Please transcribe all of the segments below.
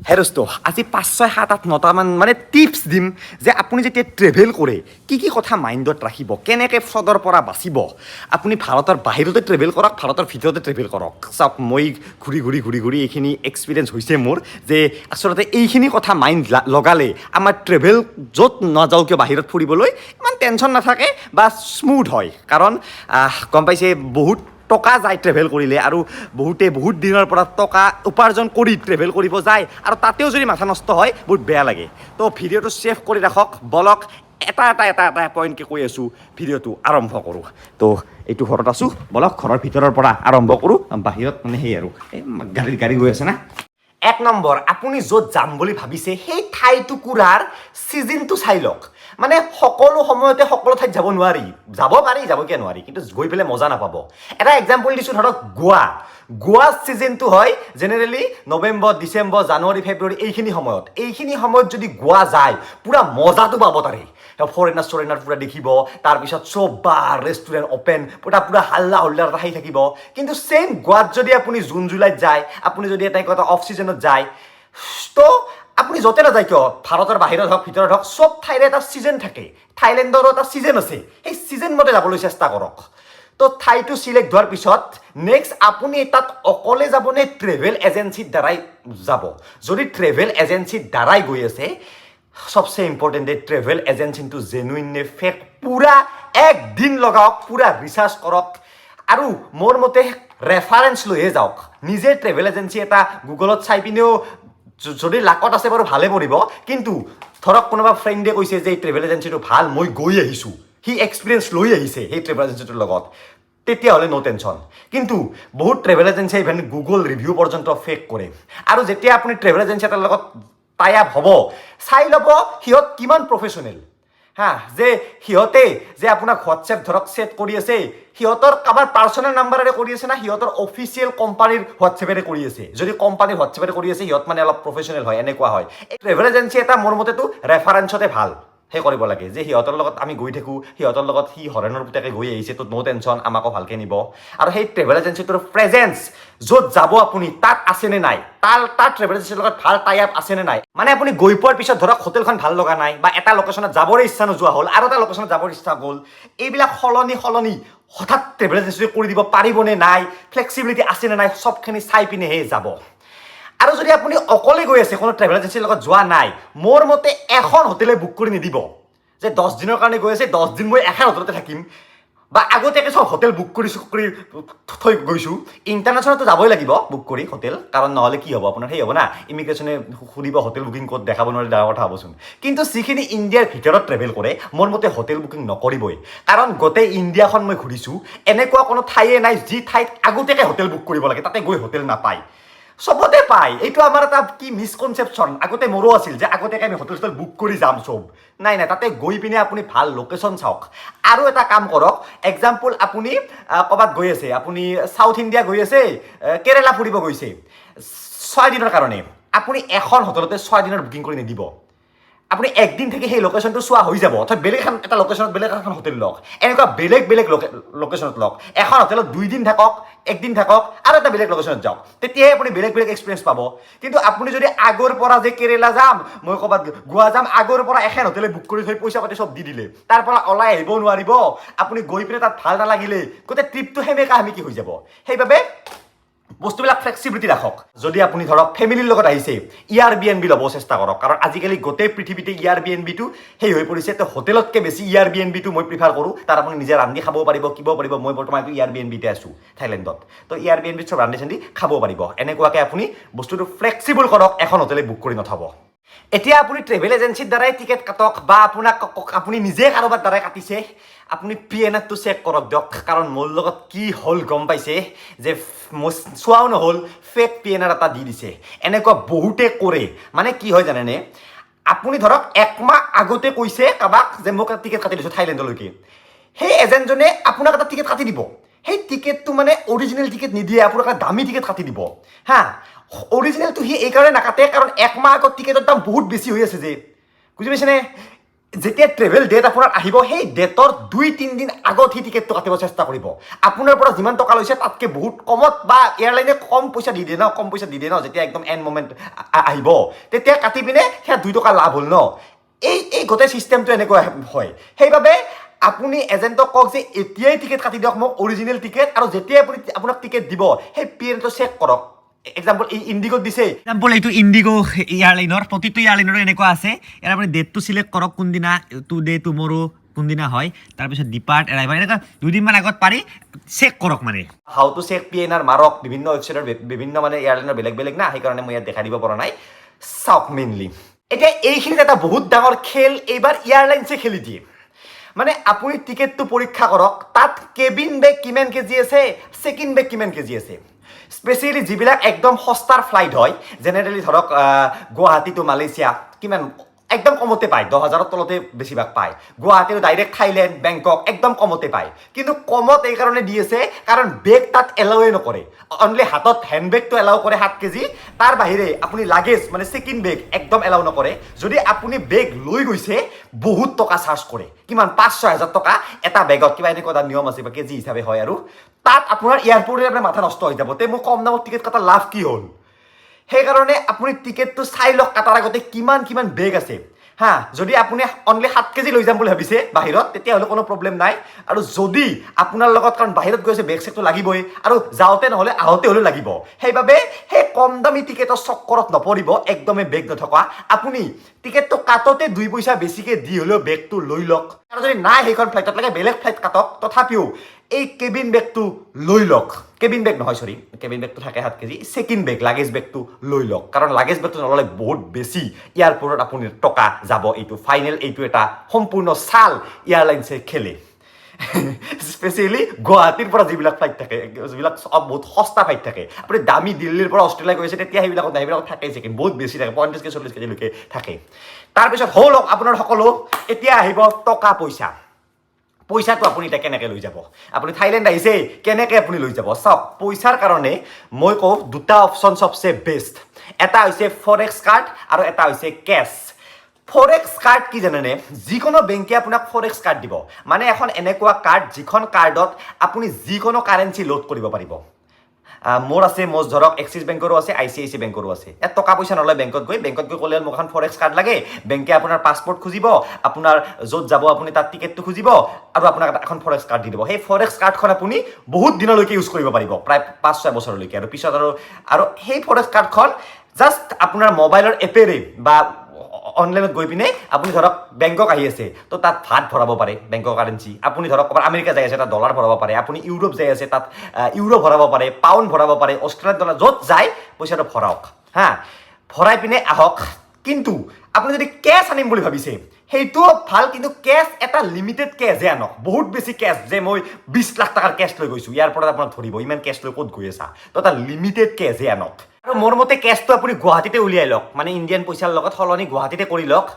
হেৰস্ত আজি 5, 6, 7, 8, 9টামান মানে টিপছ দিম যে আপুনি যেতিয়া ট্ৰেভেল কৰে কি কথা মাইণ্ডত ৰাখিব, কেনেকৈ ফ্ৰডৰ পৰা বাচিব। আপুনি ভাৰতৰ বাহিৰতে ট্ৰেভেল কৰক, ভাৰতৰ ভিতৰতে ট্ৰেভেল কৰক। চাওক, মই ঘূৰি এইখিনি এক্সপিৰিয়েঞ্চ হৈছে মোৰ, যে আচলতে এইখিনি কথা মাইণ্ড লগালে আমাৰ ট্ৰেভেল য'ত নাযাওঁ কিয় বাহিৰত ফুৰিবলৈ ইমান টেনশ্যন নাথাকে বা স্মুথ হয়। কাৰণ গম পাইছে, বহুত টকা যায় ট্ৰেভেল কৰিলে, আৰু বহুতে বহুত দিনৰ পৰা টকা উপাৰ্জন কৰি ট্ৰেভেল কৰিব যায়, আৰু তাতেও যদি মাথা নষ্ট হয় বহুত বেয়া লাগে। তো ভিডিঅ'টো ছেভ কৰি ৰাখক, বলক এটা পইণ্টকৈ কৈ আছোঁ, ভিডিঅ'টো আৰম্ভ কৰোঁ। তো এইটো ঘৰত আছোঁ, বলক ঘৰৰ ভিতৰৰ পৰা আৰম্ভ কৰোঁ। বাহিৰত মানে সেই আৰু এই গাড়ী গৈ আছে না। 1 নম্বৰ, আপুনি য'ত যাম বুলি ভাবিছে সেই ঠাইটুকুৰাৰ ছিজনটো চাই লওক। মানে সকলো সময়তে সকলো ঠাইত যাব নোৱাৰি, যাব পাৰি, যাব কিয় নোৱাৰি, কিন্তু গৈ পেলাই মজা নাপাব। এটা এক্সাম্পল দিছোঁ, ধৰক গোৱা ছিজনটো হয় জেনেৰেলি নৱেম্বৰ, ডিচেম্বৰ, জানুৱাৰী, ফেব্ৰুৱাৰী, এইখিনি সময়ত যদি গোৱা যায় পূৰা মজাটো পাব তাৰে। ফৰেনাৰ পূৰা দেখিব, তাৰপিছত চব বাৰ ৰেষ্টুৰেণ্ট অ'পেন, পূৰা হাল্লা হোল্লাৰ এটা আহি থাকিব। কিন্তু ছেইম গোৱাত যদি আপুনি জুন জুলাইত যায়, আপুনি যদি এটা অফ ছিজনত যায়, তো আপুনি য'তে নাযায় কিয়, ভাৰতৰ বাহিৰত হওক ভিতৰত হওক, চব ঠাইৰে এটা ছিজন থাকে। থাইলেণ্ডৰো এটা ছিজন আছে, সেই ছিজন মতে যাবলৈ চেষ্টা কৰক। তো ঠাইটো চিলেক্ট হোৱাৰ পিছত নেক্সট আপুনি তাত অকলে যাব নে ট্ৰেভেল এজেঞ্চিৰ দ্বাৰাই যাব। যদি ট্ৰেভেল এজেঞ্চিৰ দ্বাৰাই গৈ আছে, সবচে ইম্পৰ্টেণ্ট যে ট্ৰেভেল এজেঞ্চিটো জেনুইন নে ফেক, পূৰা একদিন লগাওক, পূৰা ৰিচাৰ্চ কৰক, আৰু মোৰ মতে ৰেফাৰেঞ্চ লৈহে যাওক। নিজে ট্ৰেভেল এজেঞ্চি এটা গুগলত চাই পিনেও যদি লাকত আছে বাৰু ভালে পৰিব, কিন্তু ধৰক কোনোবা ফ্ৰেণ্ডে কৈছে যে এই ট্ৰেভেল এজেঞ্চিটো ভাল, মই গৈ আহিছোঁ, সি এক্সপিৰিয়েঞ্চ লৈ আহিছে সেই ট্ৰেভেল এজেঞ্চিটোৰ লগত, তেতিয়াহ'লে ন' টেনশ্যন। কিন্তু বহুত ট্ৰেভেল এজেঞ্চিয়ে ইভেন গুগল ৰিভিউ পৰ্যন্ত ফেক কৰে। আৰু যেতিয়া আপুনি ট্ৰেভেল এজেঞ্চি এটাৰ লগত টাই আপ হ'ব, চাই ল'ব সিহঁত কিমান প্ৰফেশ্যনেল। যে সিহঁতে যে আপোনাক হোৱাটছএপ ধৰক ছেট কৰি আছে, সিহঁতৰ কাৰোবাৰ পাৰ্চনেল নাম্বাৰেৰে কৰি আছে না সিহঁতৰ অফিচিয়েল কোম্পানীৰ হোৱাটছএপেৰে কৰি আছে। যদি কোম্পানীৰ হোৱাটছএপেৰে কৰি আছে, সিহঁত মানে অলপ প্ৰফেশ্যনেল হয়, এনেকুৱা হয়। এই ট্ৰেভেল এজেঞ্চি এটা মোৰ মতেতো ৰেফাৰেঞ্চতে ভাল সেই কৰিব লাগে, যে সিহঁতৰ লগত আমি গৈ থাকোঁ, সিহঁতৰ লগত সি হৰেণৰ পুতেকে গৈ আহিছে, তো ন' টেনশ্যন, আমাকো ভালকৈ নিব। আৰু সেই ট্ৰেভেল এজেঞ্চিটোৰ প্ৰেজেঞ্চ য'ত যাব আপুনি তাত আছেনে নাই, তাৰ ট্ৰেভেল এজেঞ্চিৰ লগত ভাল টাই আপ আছেনে নাই। মানে আপুনি গৈ পোৱাৰ পিছত ধৰক হোটেলখন ভাল লগা নাই, বা এটা লোকেশ্যনত যাবলৈ ইচ্ছা নোযোৱা হ'ল, আৰু এটা লোকেশ্যনত যাবৰ ইচ্ছা গ'ল, এইবিলাক সলনি হঠাৎ ট্ৰেভেল এজেঞ্চিয়ে কৰি দিব পাৰিবনে নাই, ফ্লেক্সিবিলিটি আছেনে নাই, চবখিনি চাই পিনেহে যাব। আৰু যদি আপুনি অকলে গৈ আছে, কোনো ট্ৰেভেল এজেঞ্চিৰ লগত যোৱা নাই, মোৰ মতে এখন হোটেলে বুক কৰি নিদিব যে 10 দিনৰ কাৰণে গৈ আছে, 10 দিন মই এখন হোটেলতে থাকিম, বা আগতীয়াকৈ চব হোটেল বুক কৰি থৈ গৈছোঁ। ইণ্টাৰনেশ্যনেলতো যাবই লাগিব বুক কৰি হোটেল, কাৰণ নহ'লে কি হ'ব, আপোনাৰ সেই হ'ব না, ইমিগ্ৰেশ্যনে সুধিব হোটেল বুকিং ক'ত, দেখাব নোৱাৰিলে ডাঙৰ কথা হ'বচোন। কিন্তু যিখিনি ইণ্ডিয়াৰ ভিতৰত ট্ৰেভেল কৰে, মোৰ মতে হোটেল বুকিং নকৰিবই। কাৰণ গোটেই ইণ্ডিয়াখন মই ঘূৰিছোঁ, এনেকুৱা কোনো ঠাইয়ে নাই যি ঠাইত আগতীয়াকৈ হোটেল বুক কৰিব লাগে, তাতে গৈ হোটেল নাপায়। চবতে পায়। এইটো আমাৰ এটা কি মিছকনচেপশ্যন, আগতে মোৰো আছিল যে আগতীয়াকৈ আমি হোটেল বুক কৰি যাম চব। নাই, তাতে গৈ পিনে আপুনি ভাল লোকেশ্যন চাওক। আৰু এটা কাম কৰক, এক্সাম্পল আপুনি ক'ৰবাত গৈ আছে, আপুনি চাউথ ইণ্ডিয়া গৈ আছে, কেৰেলা ফুৰিব গৈছে 6 দিনৰ কাৰণে, আপুনি এখন হোটেলতে 6 দিনৰ বুকিং কৰি নিদিব। আপুনি একদিন থাকি সেই লোকেশ্যনটো চোৱা হৈ যাব, অথবা বেলেগ এটা লোকেশ্যনত বেলেগ এখন হোটেল লওক, এনেকুৱা বেলেগ লোকেশ্যনত লওক। এখন হোটেলত 2 দিন থাকক, 1 দিন থাকক, আৰু এটা বেলেগ লোকেশ্যনত যাওক, তেতিয়াহে আপুনি বেলেগ এক্সপিৰিয়েঞ্চ পাব। কিন্তু আপুনি যদি আগৰ পৰা যে কেৰেলা যাম, মই ক'ৰবাত গোৱা যাম, আগৰ পৰা এখন হোটেলে বুক কৰি থৈ পইচা পাতি চব দি দিলে, তাৰ পৰা ওলাই আহিব নোৱাৰিব, আপুনি গৈ পিনে তাত ভাল নালাগিলে, গোটেই ট্ৰিপটো সেমেকি হৈ যাব। সেইবাবে বস্তুবিলাক ফ্লেক্সিবিলিটি ৰাখক। যদি আপুনি ধৰক ফেমিলিৰ লগত আহিছে, Airbnb ল'ব চেষ্টা কৰক, কাৰণ আজিকালি গোটেই পৃথিৱীতে Airbnbটো সেই হৈ পৰিছে। তো হোটেলতকৈ বেছি Airbnbটো মই প্ৰিফাৰ কৰোঁ, তাত আপুনি নিজে ৰান্ধি খাব পাৰিব, কিব পাৰিব। মই বৰ্তমান Airbnbতে আছোঁ থাইলেণ্ডত, তো Airbnbত চব ৰান্ধি চান্ধি খাব পাৰিব। এনেকুৱাকৈ আপুনি বস্তুটো ফ্লেক্সিবল কৰক, এখন হোটেলে বুক কৰি নথ'ব। এতিয়া আপুনি ট্ৰেভেল এজেঞ্চিৰ দ্বাৰাই টিকেট কাটক, বা আপুনি নিজে কাৰোবাৰ দ্বাৰাই কাটিছে, আপুনি PNRটো চেক কৰক দিয়ক। কাৰণ মোৰ লগত কি হ'ল গম পাইছে, যে মই চোৱাও নহ'ল, ফেক PNR এটা দি দিছে। এনেকুৱা বহুতে কৰে। মানে কি হয় জানেনে, আপুনি ধৰক 1 মাহ আগতে কৈছে কাৰোবাক যে মোক এটা টিকেট কাটি দিছোঁ থাইলেণ্ডলৈকে, সেই এজেণ্টজনে আপোনাক এটা টিকেট কাটি দিব। সেই টিকেটটো মানে অৰিজিনেল টিকেট নিদিয়ে, আপোনাক এটা দামী টিকেট কাটি দিব। অৰিজিনেলটো সি এইকাৰণে নাকাটে, কাৰণ 1 মাহ আগত টিকেটৰ দাম বহুত বেছি হৈ আছে যে, বুজি পাইছেনে। যেতিয়া ট্ৰেভেল ডেট আপোনাৰ আহিব সেই ডেটৰ 2-3 দিন আগত সি টিকেটটো কাটিব চেষ্টা কৰিব আপোনাৰ পৰা যিমান টকা লৈছে তাতকৈ বহুত কমত বা এয়াৰলাইনে কম পইচা দি দিয়ে ন যেতিয়া একদম এণ্ড মমেণ্ট আহিব তেতিয়া কাটি পিনে সেয়া 2 টকা লাভ হ'ল ন এই গোটেই চিষ্টেমটো এনেকুৱা হয় সেইবাবে আপুনি এজেণ্টক কওক যে এতিয়াই টিকেট কাটি দিয়ক মোক অৰিজিনেল টিকেট আৰু যেতিয়াই আপুনি আপোনাক টিকেট দিব সেই পিৰিয়ডটো চেক কৰক এক্সাম্পল ইণ্ডিগোত দিছে এক্সাম্পল এইটো ইণ্ডিগো এয়াৰলাইনৰ প্ৰতিটো এয়াৰলাইনৰ এনেকুৱা আছে ইয়াৰ আপুনি ডেটটো চিলেক্ট কৰক কোনদিনা টুডে টুমৰো কোনদিনা হয় তাৰপিছত ডিপাৰ্ট এৰাইভাৰ এনেকুৱা 2 দিনমান আগত পাৰি চেক কৰক মানে হাউ টু চেক PNR মাৰক বিভিন্ন ৱেবছাইটৰ বিভিন্ন মানে এয়াৰলাইনৰ বেলেগ বেলেগ না সেইকাৰণে মই ইয়াত দেখাই দিব পৰা নাই চাওক মেইনলি এতিয়া এইখিনিত এটা বহুত ডাঙৰ খেল এইবাৰ এয়াৰলাইনছে খেলি দিয়ে মানে আপুনি টিকেটটো পৰীক্ষা কৰক তাত কেবিন বেগ কিমান কেজি আছে চেকিন বেগ কিমান কেজি আছে স্পেচিয়েলি যিবিলাক একদম সস্তাৰ ফ্লাইট হয় জেনেৰেলি ধৰক গুৱাহাটী টু মালয়েছিয়া কিমান একদম কমতে পায় 10,000ৰ তলতে বেছিভাগ পায় গুৱাহাটীৰ ডাইৰেক্ট থাইলেণ্ড বেংকক একদম কমতে পায় কিন্তু কমত এই কাৰণে দি আছে কাৰণ বেগ তাত এলাউৱে নকৰে অনলি হাতত হেণ্ড বেগটো এলাউ কৰে 7 কেজি তাৰ বাহিৰে আপুনি লাগেজ মানে চেকিন বেগ একদম এলাউ নকৰে যদি আপুনি বেগ লৈ গৈছে বহুত টকা চাৰ্জ কৰে কিমান 5-6 হাজাৰ টকা এটা বেগত কিবা এনেকুৱা এটা নিয়ম আছে বা কেজি হিচাপে হয় আৰু তাত আপোনাৰ এয়াৰপৰ্টে আপোনাৰ মাথা নষ্ট হৈ যাব তে মোৰ কম দামত টিকেট কটা লাভ কি হ'ল সেইকাৰণে আপুনি টিকেটটো চাই লওক কাটাৰ আগতে কিমান বেগ আছে হা যদি আপুনি অনলি 7 কেজি লৈ যাম বুলি ভাবিছে বাহিৰত তেতিয়াহ'লে কোনো প্ৰব্লেম নাই আৰু যদি আপোনাৰ লগত কাৰণ বাহিৰত গৈছে বেগ চেকটো লাগিবই আৰু যাওঁতে নহ'লে আহোঁতে হ'লেও লাগিব সেইবাবে সেই কম দামী টিকেটৰ চক্কৰত নপৰিব একদমেই বেগ নথকা আপুনি টিকেটটো কাটোতে 2 পইচা বেছিকৈ দি হ'লেও বেগটো লৈ লওক আৰু যদি নাই সেইখন ফ্লাইটত লাগে বেলেগ ফ্লাইট কাটক তথাপিও এই কেবিন বেগটো লৈ লওক কেবিন বেগ নহয় সৰি কেবিন বেগটো থাকে 7 কেজি চেকিন বেগ লাগেজ বেগটো লৈ লওক কাৰণ লাগেজ বেগটো নল'লে বহুত বেছি এয়াৰপৰ্টত আপুনি টকা যাব এইটো ফাইনেল এইটো এটা সম্পূৰ্ণ চাল এয়াৰলাইনছে খেলে স্পেচিয়েলি গুৱাহাটীৰ পৰা যিবিলাক ফ্লাইট থাকে যিবিলাক বহুত সস্তা ফ্লাইট থাকে আপুনি দামী দিল্লীৰ পৰা অষ্ট্ৰেলিয়া গৈছে তেতিয়া সেইবিলাকত থাকে চেকিন বহুত বেছি থাকে 35-40 কেজিলৈকে থাকে তাৰপিছত হ'ল আপোনাৰ সকলো এতিয়া আহিব টকা পইচাটো আপুনি এতিয়া কেনেকৈ লৈ যাব আপুনি থাইলেণ্ড আহিছে কেনেকৈ আপুনি লৈ যাব চাওক পইচাৰ কাৰণে মই কওঁ দুটা অপশ্যন চবচে বেষ্ট এটা হৈছে ফৰেক্স কাৰ্ড আৰু এটা হৈছে কেছ ফৰেক্স কাৰ্ড কি জানেনে যিকোনো বেংকে আপোনাক ফৰেক্স কাৰ্ড দিব মানে এখন এনেকুৱা কাৰ্ড যিখন কাৰ্ডত আপুনি যিকোনো কাৰেঞ্চি লোড কৰিব পাৰিব মোৰ আছে মোৰ ধৰক এক্সিছ বেংকৰো আছে ICICI বেংকৰো আছে ইয়াত টকা পইচা নলয় বেংকত গৈ ক'লে মোক এখন ফৰেক্স কাৰ্ড লাগে বেংকে আপোনাৰ পাছপৰ্ট খুজিব আপোনাৰ য'ত যাব আপুনি তাত টিকেটটো খুজিব আৰু আপোনাক এখন ফৰেক্স কাৰ্ড দি দিব সেই ফৰেক্স কাৰ্ডখন আপুনি বহুত দিনলৈকে ইউজ কৰিব পাৰিব প্ৰায় 5-6 বছৰলৈকে আৰু পিছত আৰু সেই ফৰেক্স কাৰ্ডখন জাষ্ট আপোনাৰ মোবাইলৰ এপেৰে বা অনলাইনত গৈ পিনে আপুনি ধৰক বেংকক আহি আছে তো তাত ভাত ভৰাব পাৰে বেংকৰ কাৰেঞ্চি আপুনি ধৰক ক'ৰবাত আমেৰিকা যাই আছে তাত ডলাৰ ভৰাব পাৰে আপুনি ইউৰোপ যাই আছে তাত ইউৰো ভৰাব পাৰে পাউণ্ড ভৰাব পাৰে অষ্ট্ৰেলিয়ান ডলাৰ য'ত যায় পইচাটো ভৰাওক হা ভৰাই পিনে আহক কিন্তু আপুনি যদি কেছ আনিম বুলি ভাবিছে সেইটোও ভাল কিন্তু কেছ এটা লিমিটেড কেছহে আনক বহুত বেছি কেছ যে মই 20 লাখ টকাৰ কেছ লৈ গৈছোঁ ইয়াৰ পৰা আপোনাক ধৰিব ইমান কেছ লৈ ক'ত গৈ আছা তো এটা লিমিটেড কেছহে আনক আৰু মোৰ মতে কেছটো আপুনি গুৱাহাটীতে উলিয়াই লওক মানে ইণ্ডিয়ান পইচাৰ লগত সলনি গুৱাহাটীতে কৰি লওক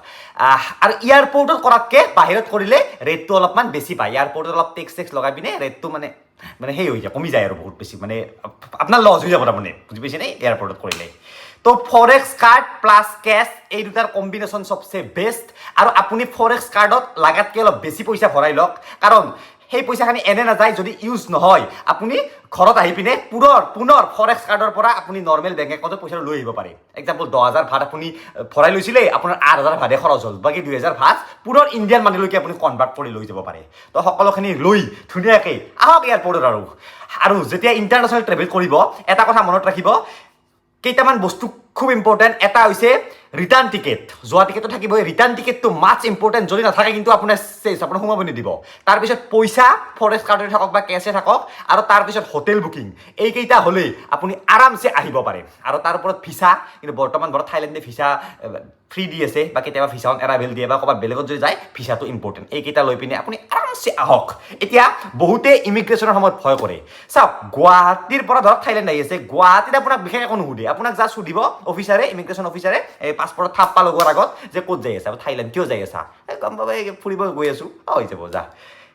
আৰু এয়াৰপৰ্টত কৰাতকৈ বাহিৰত কৰিলে ৰেটটো অলপমান বেছি পায় এয়াৰপৰ্টত অলপ টেক্স লগাই পিনে ৰেটটো মানে সেই হৈ যায় কমি যায় আৰু বহুত বেছি মানে আপোনাৰ লছ হৈ যাব তাৰমানে বুজি পাইছে নে এয়াৰপৰ্টত কৰিলে তো ফৰেক্স কাৰ্ড প্লাছ কেছ এই দুটাৰ কম্বিনেশ্যন চবচে বেষ্ট আৰু আপুনি ফৰেক্স কাৰ্ডত লাগাতকৈ অলপ বেছি পইচা ভৰাই লওক কাৰণ সেই পইচাখিনি এনে নাযায় যদি ইউজ নহয় আপুনি ঘৰত আহি পিনে পুনৰ ফৰেক্স কাৰ্ডৰ পৰা আপুনি নৰ্মেল বেংক একাউণ্টত পইচা লৈ আহিব পাৰে এক্সাম্পল 10,000 ভাত আপুনি ভৰাই লৈছিলে আপোনাৰ 8,000 ভাতে খৰচ হ'ল বাকী 2,000 ভাত পুনৰ ইণ্ডিয়ান মানিলৈকে আপুনি কনভাৰ্ট কৰি লৈ যাব পাৰে তো সকলোখিনি লৈ ধুনীয়াকৈ আহক এয়াৰপৰ্টত আৰু যেতিয়া ইণ্টাৰনেশ্যনেল ট্ৰেভেল কৰিব এটা কথা মনত ৰাখিব কেইটামান বস্তু খুব ইম্পৰ্টেণ্ট এটা হৈছে ৰিটাৰ্ণ টিকেট যোৱা টিকেটটো থাকিবই ৰিটাৰ্ণ টিকেটটো মাছ ইম্পৰ্টেণ্ট যদি নাথাকে কিন্তু আপোনাৰ আপোনাক সোমাব নিদিব তাৰপিছত পইচা ফৰেক্স কাৰ্ডতে থাকক বা কেছে থাকক আৰু তাৰপিছত হোটেল বুকিং এইকেইটা হ'লেই আপুনি আৰামছে আহিব পাৰে আৰু তাৰ ওপৰত ভিছা কিন্তু বৰ্তমান ঘৰত থাইলেণ্ডে ভিছা ফ্ৰী দি আছে বা কেতিয়াবা ভিছা অন এৰাইভেল দিয়ে বা ক'ৰবাত বেলেগত যদি যায় ভিছাটো ইম্পৰ্টেণ্ট এইকেইটা লৈ পিনে আপুনি আৰামছে আহক এতিয়া বহুতে ইমিগ্ৰেশ্যনৰ সময়ত ভয় কৰে চাওক গুৱাহাটীৰ পৰা ধৰক থাইলেণ্ড আহি আছে গুৱাহাটীত আপোনাক বিশেষ একো নুসুধে আপোনাক জাষ্ট সুধিব অফিচাৰে ইমিগ্ৰেশ্যন অফিচাৰে এই পাছপৰ্টত থাপ্পা লগোৱাৰ আগত যে ক'ত যাই আছা থাইলেণ্ড কিয় যাই আছা গম পাব ফুৰিব গৈ আছোঁ হৈ যাব যা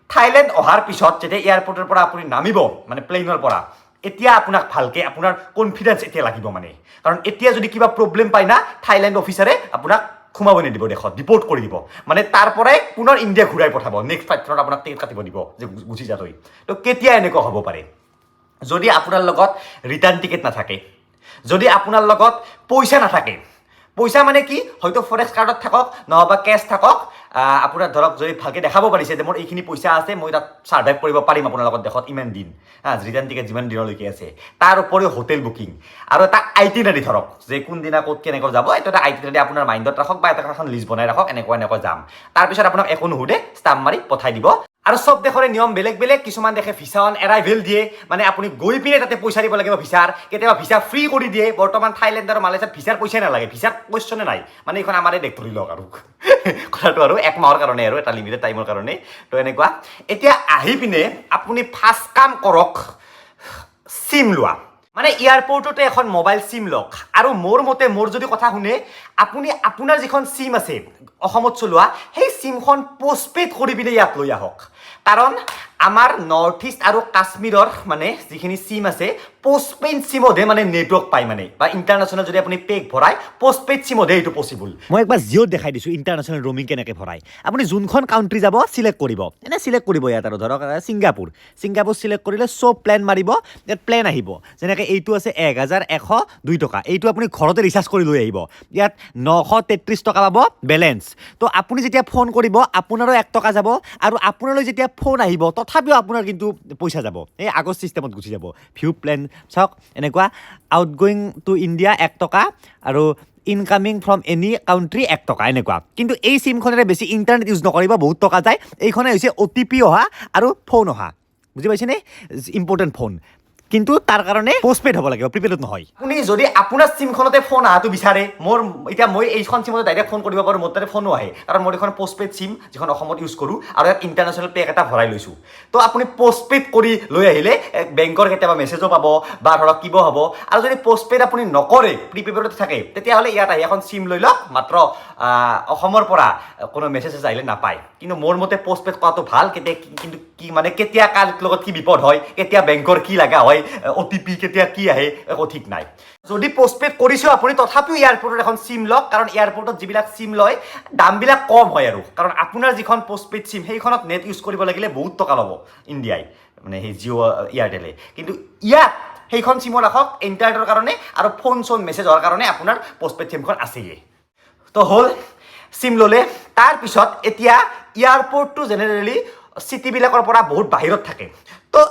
থাইলেণ্ড অহাৰ পিছত যেতিয়া এয়াৰপৰ্টৰ পৰা আপুনি নামিব মানে প্লেইনৰ পৰা এতিয়া আপোনাক ভালকৈ আপোনাৰ কনফিডেঞ্চ এতিয়া লাগিব মানে কাৰণ এতিয়া যদি কিবা প্ৰব্লেম পায় না থাইলেণ্ড অফিচাৰে আপোনাক সোমাব নিদিব দেশত ডিপৰ্ট কৰি দিব মানে তাৰ পৰাই পুনৰ ইণ্ডিয়া ঘূৰাই পঠাব নেক্সট ফ্লাইটখনত আপোনাক টিকেট কাটিব দিব যে গুচি যা তই তো কেতিয়া এনেকুৱা হ'ব পাৰে যদি আপোনাৰ লগত ৰিটাৰ্ণ টিকেট নাথাকে যদি আপোনাৰ লগত পইচা নাথাকে পইচা মানে কি হয়তো ফৰেক্স কাৰ্ডত থাকক নহবা কেছ থাকক আপোনাৰ ধৰক যদি ভালকৈ দেখাব পাৰিছে যে মোৰ এইখিনি পইচা আছে মই তাত ছাৰ্ভাইভ কৰিব পাৰিম আপোনাৰ লগত দেশত ইমান দিন ৰিটাৰ্ণ টিকেট যিমান দিনলৈকে আছে তাৰ উপৰিও হোটেল বুকিং আৰু এটা আইটিনাৰী ধৰক যে কোনদিনা ক'ত কেনেকৈ যাব এইটো এটা আইটিনাৰী আপোনাৰ মাইণ্ডত ৰাখক বা এটা এখন লিষ্ট বনাই ৰাখক এনেকুৱা যাম তাৰপিছত আপোনাক একো নুসুধে ষ্টাম্প মাৰি পঠাই দিব আৰু সব দেশৰে নিয়ম বেলেগ বেলেগ কিছুমান দেশে ভিসা অন এৰাইভেল দিয়ে মানে আপুনি গৈ পিনে তাতে পইচা দিব লাগিব ভিসাৰ কেতিয়াবা ভিসা ফ্ৰী কৰি দিয়ে বৰ্তমান থাইলেণ্ড আৰু মালয়েছিয়াত ভিসাৰ পইচাই নালাগে ভিসাৰ কুৱেশ্যনে নাই মানে এইখন আমাৰে দেশ ধৰি লওক আৰু কথাটো আৰু এক মাহৰ কাৰণে আৰু এটা লিমিটেড টাইমৰ কাৰণে তো এনেকুৱা এতিয়া আহি পিনে আপুনি ফাৰ্ষ্ট কাম কৰক চিম লোৱা মানে এয়াৰপৰ্টতে এখন মোবাইল চিম লওক আৰু মোৰ মতে মোৰ যদি কথা শুনে আপুনি আপোনাৰ যিখন চিম আছে অসমত চলোৱা সেই চিমখন পোষ্টপেইড কৰি পিনে ইয়াত লৈ আহক কাৰণ আমাৰ নৰ্থ ইষ্ট আৰু কাশ্মীৰৰ মানে যিখিনি চিম আছে পোষ্টপেইড চিমতহে মানে নেটৱৰ্ক পায় মানে বা ইণ্টাৰনেশ্যনেল যদি আপুনি পেক ভৰাই পোষ্টপেইড চিমতহে এইটো পচিবল মই একবাৰ জিঅ'ত দেখাই দিছোঁ ইণ্টাৰনেশ্যনেল ৰ'মিং কেনেকৈ ভৰাই আপুনি যোনখন কাউণ্ট্ৰি যাব চিলেক্ট কৰিব এনে চিলেক্ট কৰিব ইয়াত আৰু ধৰক ছিংগাপুৰ চিলেক্ট কৰিলে চব প্লেন মাৰিব ইয়াত প্লেন আহিব যেনেকৈ এইটো আছে 1102 টকা এইটো আপুনি ঘৰতে ৰিচাৰ্জ কৰি লৈ আহিব ইয়াত 933 টকা পাব বেলেঞ্চ তো আপুনি যেতিয়া ফোন কৰিব আপোনাৰো 1 টকা যাব আৰু আপোনালৈ যেতিয়া ফোন আহিব তথাপিও আপোনাৰ কিন্তু পইচা যাব এই আগৰ ছিষ্টেমত গুচি যাব ভিউ প্লেন চাওক এনেকুৱা আউটগোয়িং টু ইণ্ডিয়া 1 টকা আৰু ইনকামিং ফ্ৰম এনি কাউণ্ট্ৰি 1 টকা এনেকুৱা কিন্তু এই চিমখনেৰে বেছি ইণ্টাৰনেট ইউজ নকৰিব বহুত টকা যায় এইখনে হৈছে OTP অহা আৰু ফোন অহা বুজি পাইছেনে ইম্পৰ্টেণ্ট ফোন কিন্তু তাৰ কাৰণে পোষ্টপেইড হ'ব লাগিব প্ৰিপেইডত নহয় আপুনি যদি আপোনাৰ চিমখনতে ফোন অহাটো বিচাৰে মোৰ এতিয়া মই এইখন চিমতে ডাইৰেক্ট ফোন কৰিব পাৰোঁ মোৰ তাতে ফোনো আহে কাৰণ মোৰ এখন পোষ্টপেইড চিম যিখন অসমত ইউজ কৰোঁ আৰু ইয়াত ইণ্টাৰনেশ্যনেল পেক এটা ভৰাই লৈছোঁ তো আপুনি পোষ্টপেইড কৰি লৈ আহিলে বেংকৰ কেতিয়াবা মেছেজো পাব বা ধৰক কিবা হ'ব আৰু যদি পোষ্টপেইড আপুনি নকৰে প্ৰিপেইডত থাকে তেতিয়াহ'লে ইয়াত আহি এখন চিম লৈ লওক মাত্ৰ অসমৰ পৰা কোনো মেছেজ আহিলে নাপায় কিন্তু মোৰ মতে পোষ্টপেইড কৰাটো ভাল কিন্তু কি মানে কেতিয়া কাৰ লগত কি বিপদ হয় কেতিয়া বেংকৰ কি লগা হয় OTP কেতিয়া কি আহে একো ঠিক নাই যদি পোষ্টপেইড কৰিছোঁ আপুনি তথাপিও এয়াৰপৰ্টত এখন চিম লওক কাৰণ এয়াৰপৰ্টত যিবিলাক চিম লয় দামবিলাক কম হয় আৰু কাৰণ আপোনাৰ যিখন পোষ্টপেইড চিম সেইখনত নেট ইউজ কৰিব লাগিলে বহুত টকা ল'ব ইণ্ডিয়াই মানে সেই জিঅ' এয়াৰটেলে কিন্তু ইয়াত সেইখন চিমো ৰাখক ইণ্টাৰনেটৰ কাৰণে আৰু ফোন চোন মেছেজ হোৱাৰ কাৰণে আপোনাৰ পোষ্টপেইড চিমখন আছেই তো হ'ল চিম ল'লে তাৰপিছত এতিয়া এয়াৰপৰ্টটো জেনেৰেলি চিটিবিলাকৰ পৰা বহুত বাহিৰত থাকে তো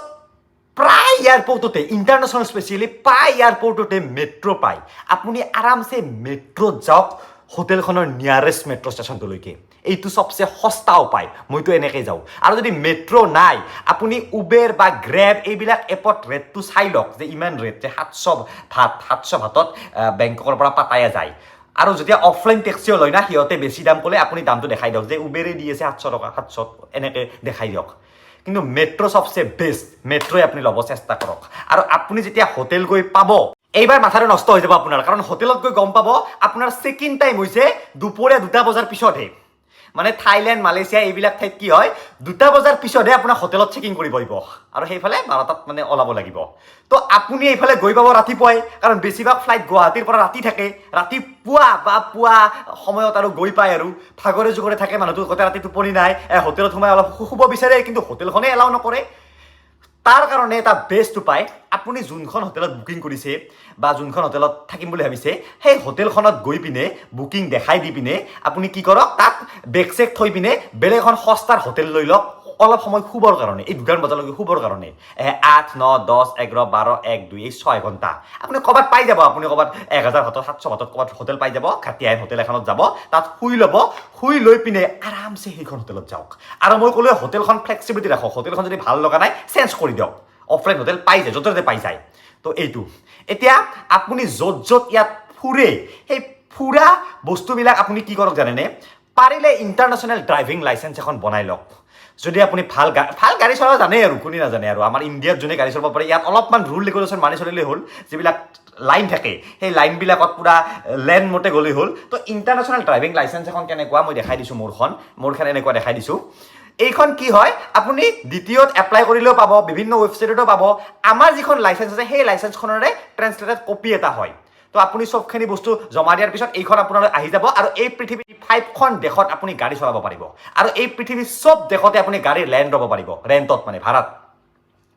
প্ৰায় এয়াৰপৰ্টতে ইণ্টাৰনেশ্যনেল স্পেচিয়েলি প্ৰায় এয়াৰপৰ্টতে মেট্ৰ' পায় আপুনি আৰামছে মেট্ৰ'ত যাওক হোটেলখনৰ নিয়াৰেষ্ট মেট্ৰ' ষ্টেচনটোলৈকে এইটো চবচে সস্তা উপায় মইতো এনেকৈ যাওঁ আৰু যদি মেট্ৰ' নাই আপুনি উবেৰ বা গ্ৰেব এইবিলাক এপত ৰেটটো চাই লওক যে ইমান ৰেট যে 700 ভাতত বেংককৰ পৰা পাতায়া যায় আৰু যেতিয়া অফলাইন টেক্সিও লয় না সিহঁতে বেছি দাম ক'লে আপুনি দামটো দেখাই দিয়ক যে উবেৰে দি আছে 700 টকা 700 এনেকৈ দেখাই দিয়ক কিন্তু মেট্ৰ' চবচে বেষ্ট মেট্ৰ'ই আপুনি ল'ব চেষ্টা কৰক আৰু আপুনি যেতিয়া হোটেল গৈ পাব এইবাৰ মাথাটো নষ্ট হৈ যাব আপোনাৰ কাৰণ হোটেলত গৈ গম পাব আপোনাৰ চেক ইন টাইম হৈছে দুপৰীয়া 2টা বজাৰ পিছতহে মানে থাইলেণ্ড মালয়েছিয়া এইবিলাক ঠাইত কি হয় 2টা বজাৰ পিছতহে আপোনাৰ হোটেলত চেকিং কৰিব দিব আৰু সেইফালে 12টাত মানে ওলাব লাগিব তো আপুনি এইফালে গৈ পাব ৰাতিপুৱাই কাৰণ বেছিভাগ ফ্লাইট গুৱাহাটীৰ পৰা ৰাতি থাকে পুৱা সময়ত আৰু গৈ পায় আৰু ভাগৰে জোগৰে থাকে মানুহটো গোটেই ৰাতি টোপনি নাই হোটেলত সোমাই অলপ শুব বিচাৰে কিন্তু হোটেলখনে এলাও নকৰে তাৰ কাৰণে এটা বেষ্ট উপায় আপুনি যোনখন হোটেলত বুকিং কৰিছে বা যোনখন হোটেলত থাকিম বুলি ভাবিছে সেই হোটেলখনত গৈ পিনে বুকিং দেখাই দি পিনে আপুনি কি কৰক তাত বেগ চেক থৈ পিনে বেলেগ এখন সস্তাৰ হোটেল লৈ লওক অলপ সময় শুবৰ কাৰণে এই 2টামান বজালৈকে শুবৰ কাৰণে 8, 9, 10, 11, 12, 1, 2 এই 6 ঘণ্টা আপুনি ক'ৰবাত পাই যাব আপুনি ক'ৰবাত 1000 ভাতত 700 ভাতত ক'ৰবাত হোটেল পাই যাব খাটিয়াই হোটেল এখনত যাব তাত শুই ল'ব শুই লৈ পিনে আৰামছে সেইখন হোটেলত যাওক আৰু মই ক'লো হোটেলখন ফ্লেক্সিবিলিটি ৰাখক হোটেলখন যদি ভাল লগা নাই চেঞ্জ কৰি দিয়ক অফলাইন হোটেল পাই যায় য'তে ত'তে পাই যায় তো এইটো এতিয়া আপুনি য'ত ইয়াত ফুৰে সেই ফুৰা বস্তুবিলাক আপুনি কি কৰক জানেনে পাৰিলে ইণ্টাৰনেশ্যনেল ড্ৰাইভিং লাইচেঞ্চ এখন বনাই লওক যদি আপুনি ভাল গাড়ী চলাব জানে আৰু কোনে নাজানে আৰু আমাৰ ইণ্ডিয়াত যোনে গাড়ী চলাব পাৰে ইয়াত অলপমান ৰুল ৰেগুলেশ্যন মানি চলিলে হ'ল যিবিলাক লাইন থাকে সেই লাইনবিলাকত পুৰা লেন মতে গ'লেই হ'ল তো ইণ্টাৰনেশ্যনেল ড্ৰাইভিং লাইচেঞ্চ এখন কেনেকুৱা মই দেখাই দিছোঁ মোৰখন এনেকুৱা দেখাই দিছোঁ এইখন কি হয় আপুনি দ্বিতীয়ত এপ্লাই কৰিলেও পাব বিভিন্ন ৱেবছাইটতো পাব আমাৰ যিখন লাইচেঞ্চ আছে সেই লাইচেঞ্চখনৰে ট্ৰান্সলেটেড কপি এটা হয় তো আপুনি চবখিনি বস্তু জমা দিয়াৰ পিছত এইখন আপোনালৈ আহি যাব আৰু এই পৃথিৱীৰ 5খন দেশত আপুনি গাড়ী চলাব পাৰিব আৰু এই পৃথিৱীৰ চব দেশতে আপুনি গাড়ীৰ লেণ্ড ল'ব পাৰিব ৰেণ্টত মানে ভাড়াত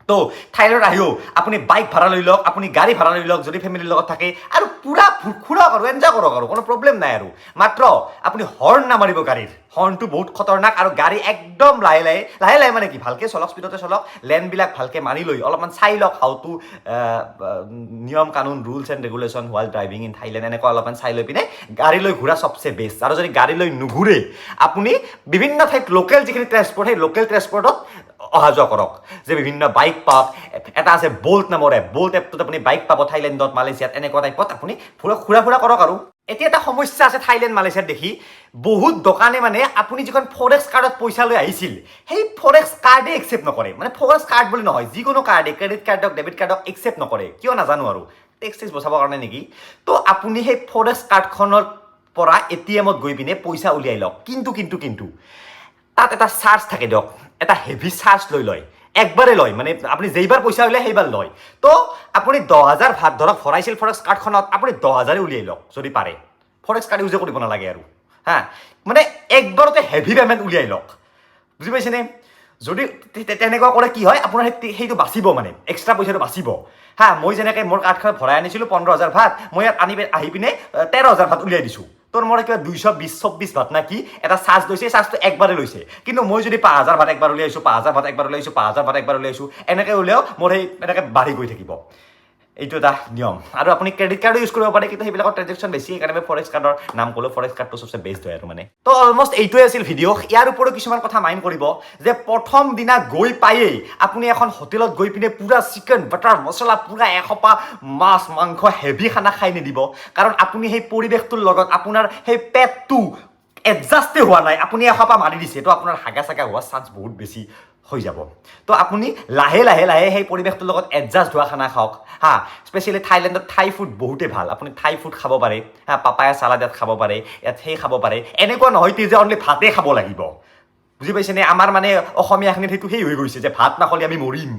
তো থাইলেণ্ড আহিও আপুনি বাইক ভাড়া লৈ লওক আপুনি গাড়ী ভাড়া লৈ লওক যদি ফেমিলিৰ লগত থাকে আৰু পুৰা ফুৰক আৰু এনজয় কৰক আৰু কোনো প্ৰব্লেম নাই আৰু মাত্ৰ আপুনি হৰ্ণ নামাৰিব গাড়ীৰ হৰ্ণটো বহুত খতৰনাক আৰু গাড়ী একদম লাহে লাহে মানে কি ভালকৈ চলক স্পীডতে চলক লেনবিলাক ভালকৈ মানি লৈ অলপমান চাই লওক হাউ টু নিয়ম কানুন rules and regulation while driving in Thailand এনেকুৱা অলপমান চাই লৈ পিনে গাড়ী লৈ ঘূৰা চবচে বেষ্ট আৰু যদি গাড়ী লৈ নুঘূৰে আপুনি বিভিন্ন ঠাইত লোকেল যিখিনি ট্ৰেন্সপৰ্ট সেই লোকেল ট্ৰেন্সপৰ্টত অহা যোৱা কৰক যে বিভিন্ন বাইক পাওক এটা আছে বল্ট নামৰ এপ বল্ট এপটোত আপুনি বাইক পাব থাইলেণ্ডত মালয়েছিয়াত এনেকুৱা টাইপত আপুনি ঘূৰা কৰক আৰু এতিয়া এটা সমস্যা আছে থাইলেণ্ড মালয়েছিয়াত দেখি বহুত দোকানে মানে আপুনি যিখন ফৰেক্স কাৰ্ডত পইচা লৈ আহিছিল সেই ফৰেক্স কাৰ্ডে একচেপ্ট নকৰে মানে ফৰেক্স কাৰ্ড বুলি নহয় যিকোনো কাৰ্ডে ক্ৰেডিট কাৰ্ড হওক ডেবিট কাৰ্ড হওক একচেপ্ট নকৰে কিয় নাজানো আৰু টেক্স বচাবৰ কাৰণে নেকি তো আপুনি সেই ফৰেক্স কাৰ্ডখনৰ পৰা এটিএমত গৈ পিনে পইচা উলিয়াই লওক কিন্তু তাত এটা চাৰ্জ থাকে দিয়ক এটা হেভি চাৰ্জ লৈ লয় একবাৰে লয় মানে আপুনি যেইবাৰ পইচা উলিয়াই সেইবাৰ লয় তো আপুনি 10,000 ভাত ধৰক ভৰাইছিল ফৰেক্স কাৰ্ডখনত আপুনি 10,000 উলিয়াই লওক যদি পাৰে ফৰেক্স কাৰ্ড ইউজে কৰিব নালাগে আৰু হা মানে একবাৰতে হেভি পেমেণ্ট উলিয়াই লওক বুজি পাইছেনে যদি তেনেকুৱা কৰে কি হয় আপোনাৰ সেইটো বাচিব মানে এক্সট্ৰা পইচাটো বাচিব হা মই যেনেকৈ মোৰ কাৰ্ডখনত ভৰাই আনিছিলোঁ 15,000 ভাত মই ইয়াত আহি পিনে 13,000 ভাত উলিয়াই দিছোঁ তোৰ মোৰ কিবা 224 ভাত না কি এটা চাৰ্জ লৈছে চাৰ্জটো একবাৰে লৈছে কিন্তু মই যদি 5,000 ভাত একবাৰ উলিয়াইছোঁ 5,000 ভাত একবাৰ উলিয়াইছোঁ 5,000 ভাত একবাৰ উলিয়াইছোঁ এনেকৈ উলিয়াও মোৰ সেই এনেকৈ বাঢ়ি গৈ থাকিব এইটো এটা নিয়ম আৰু আপুনি ক্ৰেডিট কাৰ্ডো ইউজ কৰিব পাৰে কিন্তু সেইবিলাকৰ ট্ৰেনজেকশ্যন বেছি সেইকাৰণে ফৰেক্স কাৰ্ডৰ নাম ক'লোঁ ফৰেক্স কাৰ্ডটো চবচে বেষ্ট হয় আৰু মানে তো অলমষ্ট এইটোৱে আছিল ভিডিঅ' ইয়াৰ ওপৰত কিছুমান কথা মাইণ্ড কৰিব যে প্ৰথম দিনা গৈ পায়েই আপুনি এখন হোটেলত গৈ পিনে পুৰা চিকেন বাটাৰ মছলা পুৰা এসোপা মাছ মাংস হেভি খানা খাই নিদিব কাৰণ আপুনি সেই পৰিৱেশটোৰ লগত আপোনাৰ সেই পেটটো এডজাষ্টে হোৱা নাই আপুনি এসোপা মাৰি দিছে তো আপোনাৰ হাগা চাগা হোৱাৰ চান্স বহুত বেছি হৈ যাব তো আপুনি লাহে সেই পৰিৱেশটোৰ লগত এডজাষ্ট হোৱা খানা খাওক হা স্পেচিয়েলি থাইলেণ্ডত থাই ফুড বহুতেই ভাল আপুনি থাই ফুড খাব পাৰে হা পাপায়া চালাড ইয়াত খাব পাৰে ইয়াত সেই খাব পাৰে এনেকুৱা নহয় যে অনলি ভাতেই খাব লাগিব বুজি পাইছেনে আমাৰ মানে অসমীয়াখিনিত সেইটো সেই হৈ গৈছে যে ভাত নাখালে আমি মৰিম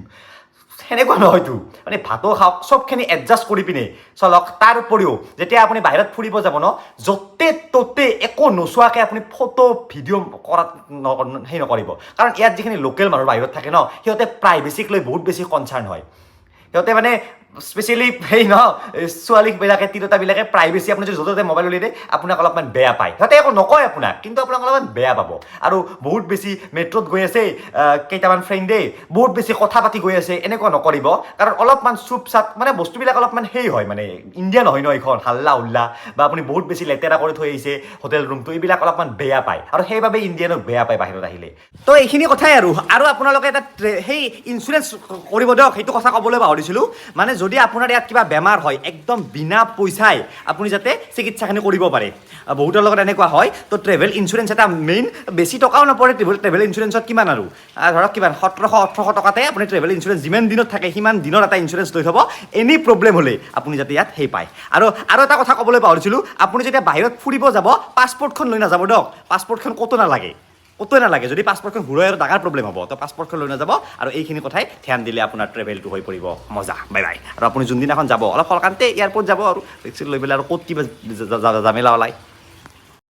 সেনেকুৱা নহয়তো মানে ভাতো খাওক চবখিনি এডজাষ্ট কৰি পিনে চলক তাৰ উপৰিও যেতিয়া আপুনি বাহিৰত ফুৰিব যাব ন য'তে ত'তে একো নোচোৱাকৈ আপুনি ফটো ভিডিঅ' কৰাত সেই নকৰিব কাৰণ ইয়াত যিখিনি লোকেল মানুহ বাহিৰত থাকে ন সিহঁতে প্ৰাইভেচিক লৈ বহুত বেছি কনচাৰ্ণ হয় সিহঁতে মানে স্পেচিয়েলি সেই ন ছোৱালীবিলাকে তিৰোতাবিলাকে প্ৰাইভেচি আপুনি যদি য'তে মোবাইল উলিয়াই দিয়ে আপোনাক অলপমান বেয়া পায় সিহঁতে একো নকয় আপোনাক কিন্তু আপোনাক অলপমান বেয়া পাব আৰু বহুত বেছি মেট্ৰ'ত গৈ আছে কেইটামান ফ্ৰেণ্ডে বহুত বেছি কথা পাতি গৈ আছে এনেকুৱা নকৰিব কাৰণ অলপমান চুপ চাপ মানে বস্তুবিলাক অলপমান সেই হয় মানে ইণ্ডিয়া নহয় ন এইখন হাল্লা উল্লা বা আপুনি বহুত বেছি লেতেৰা কৰি থৈ আহিছে হোটেল ৰুমটো এইবিলাক অলপমান বেয়া পায় আৰু সেইবাবে ইণ্ডিয়ানক বেয়া পায় বাহিৰত আহিলে তো এইখিনি কথাই আৰু আপোনালোকে এটা সেই ইঞ্চুৰেঞ্চ কৰিব দিয়ক সেইটো কথা ক'বলৈ পাহৰিছিলোঁ মানে যদি আপোনাৰ ইয়াত কিবা বেমাৰ হয় একদম বিনা পইচাই আপুনি যাতে চিকিৎসাখিনি কৰিব পাৰে বহুতৰ লগত এনেকুৱা হয় তো ট্ৰেভেল ইঞ্চুৰেঞ্চ এটা মেইন বেছি টকাও নপৰে ট্ৰেভেল ইঞ্চুৰেঞ্চত কিমান আৰু ধৰক কিমান 1700-1800 টকাতে আপুনি ট্ৰেভেল ইঞ্চুৰেঞ্চ যিমান দিনত থাকে সিমান দিনৰ এটা ইঞ্চুৰেঞ্চ লৈ থ'ব এনি প্ৰব্লেম হ'লে আপুনি যাতে ইয়াত সেই পায় আৰু এটা কথা ক'বলৈ পাহৰিছিলোঁ আপুনি যেতিয়া বাহিৰত ফুৰিব যাব পাছপৰ্টখন লৈ নাযাব দিয়ক পাছপৰ্টখন ক'তো নালাগে যদি পাছপৰ্টখন ঘূৰাই আৰু ডাঙৰ প্ৰব্লেম হ'ব তো পাছপৰ্টখন লৈ নাযাব আৰু এইখিনি কথাই ধ্যান দিলে আপোনাৰ ট্ৰেভেলটো হৈ পৰিব মজা বাই আৰু আপুনি যোনদিনাখন যাব অলপ সলকান্তে এয়াৰপৰ্ট যাব আৰু টেক্সি লৈ পেলাই আৰু ক'ত কিবা জামেলা ওলায়